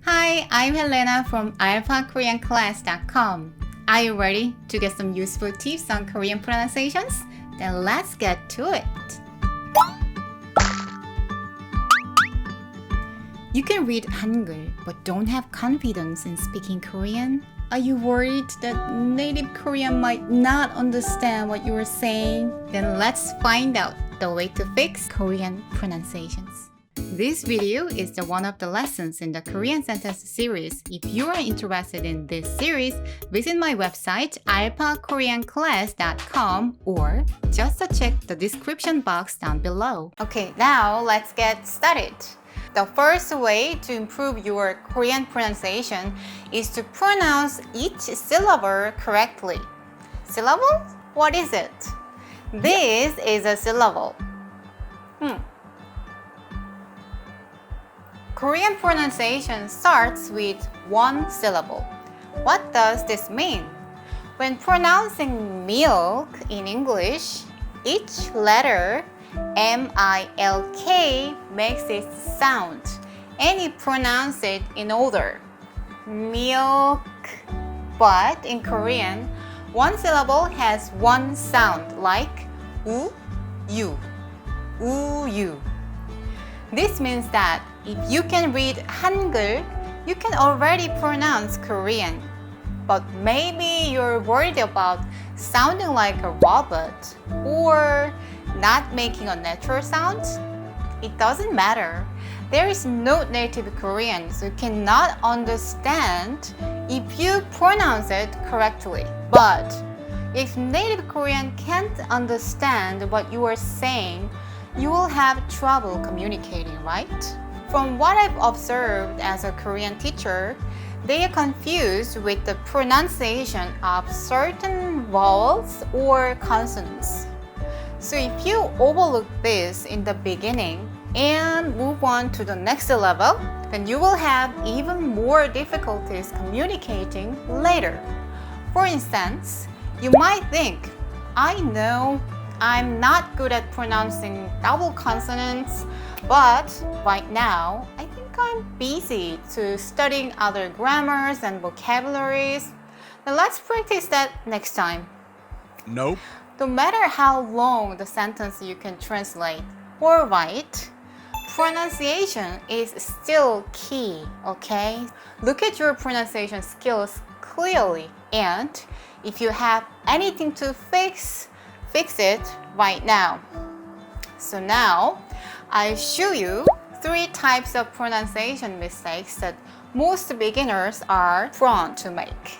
Hi, I'm Helena from alphakoreanclass.com. Are you ready to get some useful tips on Korean pronunciations? Then let's get to it. You can read Hangul but don't have confidence in speaking Korean? Are you worried that native Korean might not understand what you are saying? Then let's find out the way to fix Korean pronunciations. This video is one of the lessons in the Korean sentence series. If you are interested in this series, visit my website alphakoreanclass.com or just check the description box down below. Okay, now let's get started. The first way to improve your Korean pronunciation is to pronounce each syllable correctly. Syllable? What is it? This is a syllable. Korean pronunciation starts with one syllable. What does this mean? When pronouncing milk in English, each letter M-I-L-K makes its sound and you pronounce it in order. Milk. But in Korean, one syllable has one sound like U, U, U, U. This means that if you can read Hangul, you can already pronounce Korean. But maybe you're worried about sounding like a robot or not making a natural sound. It doesn't matter. There is no native Korean, so you cannot understand if you pronounce it correctly. But if native Korean can't understand what you are saying, you will have trouble communicating, right? From what I've observed as a Korean teacher, they are confused with the pronunciation of certain vowels or consonants. So if you overlook this in the beginning and move on to the next level, then you will have even more difficulties communicating later. For instance, you might think, I know I'm not good at pronouncing double consonants, but right now, I think I'm busy to studying other grammars and vocabularies. Now let's practice that next time. Nope. No matter how long the sentence you can translate or write, pronunciation is still key, okay? Look at your pronunciation skills clearly, and if you have anything to fix it right now. So now, I'll show you 3 types of pronunciation mistakes that most beginners are prone to make.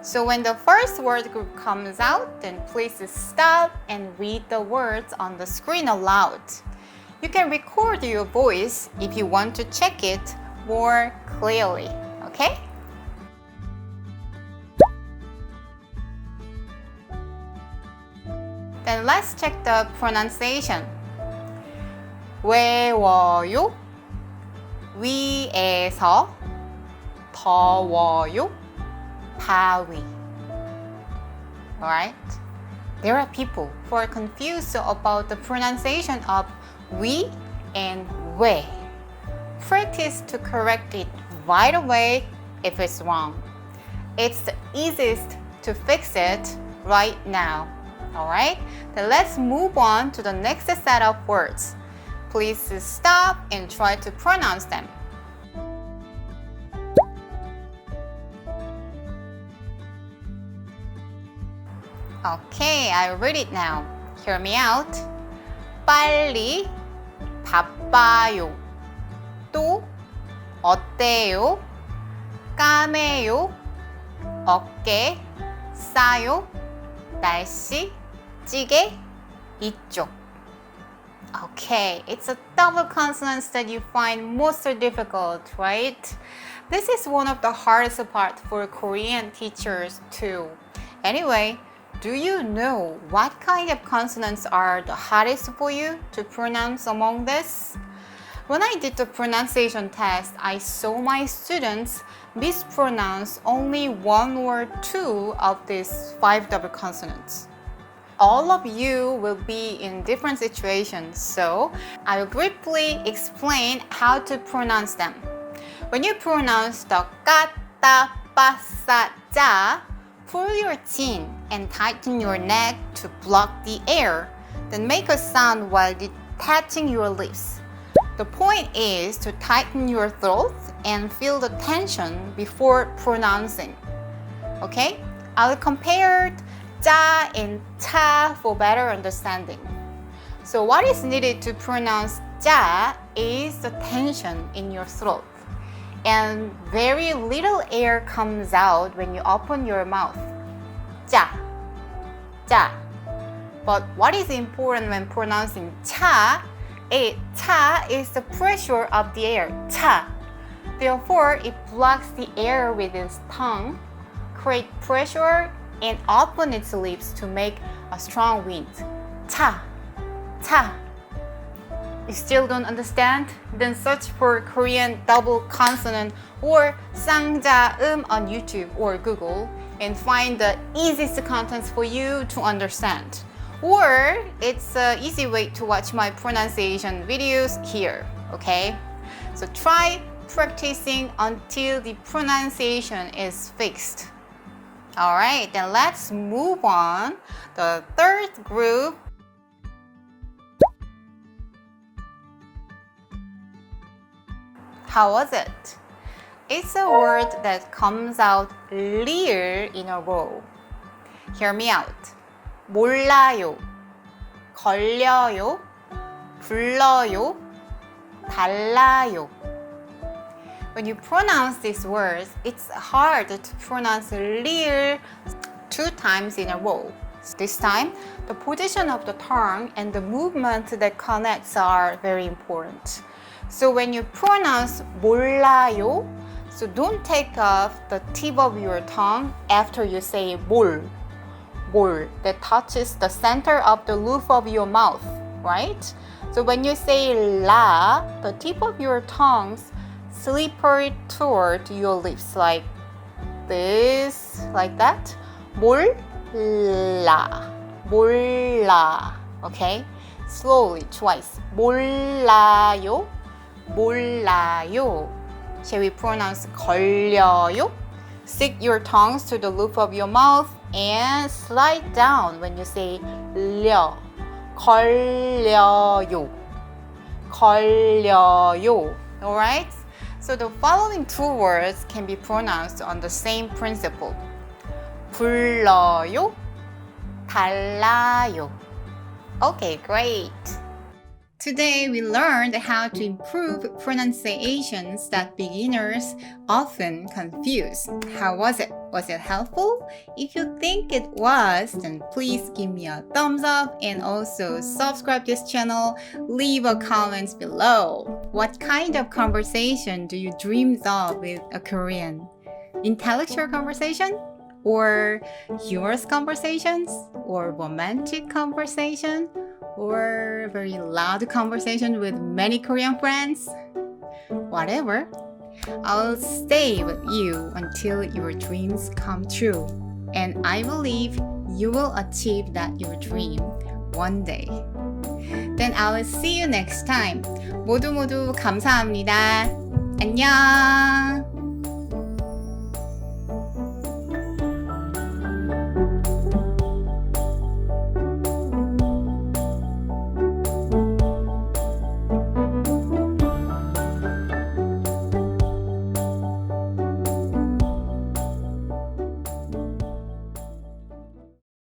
So when the first word group comes out, then please stop and read the words on the screen aloud. You can record your voice if you want to check it more clearly, okay? Then let's check the pronunciation. 외워요, 위에서, 더워요, 바위. Alright? There are people who are confused about the pronunciation of 위 and 왜. Practice to correct it right away if it's wrong. It's the easiest to fix it right now. Alright? Then let's move on to the next set of words. Please stop and try to pronounce them. Okay, I'll read it now. Hear me out. 빨리, 바빠요. 또, 어때요? 까매요. 어깨, 싸요. 날씨, 찌개, 이쪽. Okay, it's a double consonants that you find most difficult, right? This is one of the hardest part for Korean teachers too. Anyway, do you know what kind of consonants are the hardest for you to pronounce among this? When I did the pronunciation test, I saw my students mispronounce only 1 or 2 of these 5 double consonants. All of you will be in different situations, so I will briefly explain how to pronounce them. When you pronounce the ka, ta, pa, sa, ja, pull your chin and tighten your neck to block the air. Then make a sound while detaching your lips. The point is to tighten your throat and feel the tension before pronouncing. Okay? I'll compare ja and cha for better understanding. So what is needed to pronounce ja is the tension in your throat. And very little air comes out when you open your mouth. Ja, ja. But what is important when pronouncing cha? Cha is the pressure of the air. Cha. Therefore, it blocks the air with its tongue, create pressure, and open its lips to make a strong wind. Cha, cha. You still don't understand? Then search for Korean double consonant or 쌍자음 on YouTube or Google and find the easiest contents for you to understand. Or it's an easy way to watch my pronunciation videos here, okay? So try practicing until the pronunciation is fixed. Alright, then let's move on. The third group. How was it? It's a word that comes out clear in a row. Hear me out. 몰라요, 걸려요, 불러요, 달라요. When you pronounce these words, it's hard to pronounce "lir" 2 times in a row. This time, the position of the tongue and the movement that connects are very important. So when you pronounce 몰라요, so don't take off the tip of your tongue after you say 몰. 몰 that touches the center of the roof of your mouth, right? So when you say la, the tip of your tongue slippery toward your lips like this, like that. 몰라, 몰라. Okay? Slowly, twice. 몰라요, 몰라요. Shall we pronounce 걸려요? Stick your tongues to the roof of your mouth and slide down when you say 려. 걸려요. 걸려요. Alright? So the following 2 words can be pronounced on the same principle. 불러요, 달라요. Okay, great. Today we learned how to improve pronunciations that beginners often confuse. How was it? Was it helpful? If you think it was, then please give me a thumbs up and also subscribe this channel. Leave a comment below. What kind of conversation do you dream of with a Korean? Intellectual conversation? Or humorous conversations? Or romantic conversation? Or very loud conversation with many Korean friends? Whatever. I'll stay with you until your dreams come true. And I believe you will achieve that your dream one day. Then I will see you next time. 모두 감사합니다. 안녕.